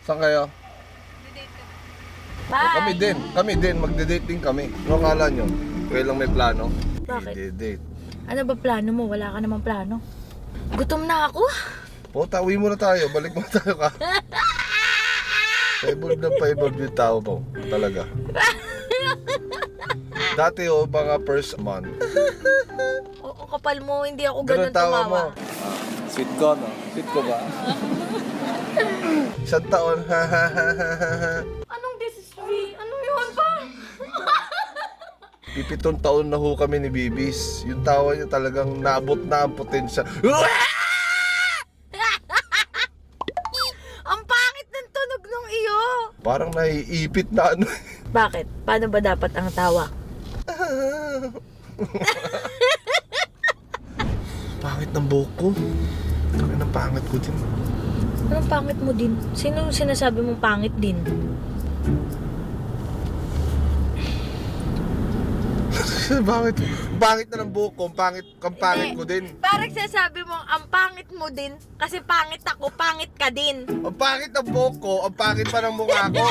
Saan kayo? Bye! Kami din, magde-date din kami. Ano kala nyo? Kayo lang may plano? Bakit? I-date. Ano ba plano mo? Wala ka namang plano. Gutom na ako. Puta, uwi muna tayo. Balik muna tayo ka. Paibog na paibog yung tao mo. Talaga. Dati mga first month. Oo, kapal mo. Hindi ako Ganun ganun tawa mo. tumawa. Sweet ko, no? Sweet ko ba? Isang taon. Anong this is me? Ano yun ba? Pipitong taon na ho kami ni Bibis. Yung tawa niya talagang naabot na ang potensya. Ang pangit ng tunog nung iyo. Parang naiipit na ano. Bakit? Paano ba dapat ang tawa? Pangit ng buhok ko. Takay ng pangit ko din. Anong pangit mo din? Sino sinasabi mong pangit din? Bakit? Pangit na ng buhok ko. Pangit ko din. Parang sinasabi mong ang pangit mo din kasi pangit ako, pangit ka din. Ang pangit ng buhok ko. Ang pangit pa ng mukha ko.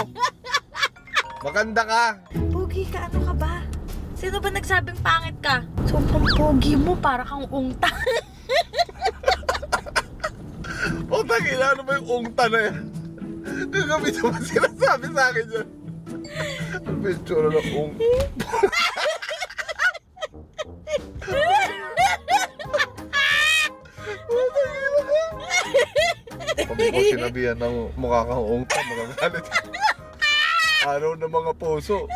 Maganda ka. Pogi ka, ano ka ba? Sino ba nagsabing pangit ka? Sobrang pogi mo, para kang ungta. O tangina, ano ba yung ungta na yan? Gagamit mo sinasabi sa akin yan. Ano ba yung tsura ng ungta? Pag mo sinabihan ng mukha kang ungta, magagalit. Araw ng mga puso.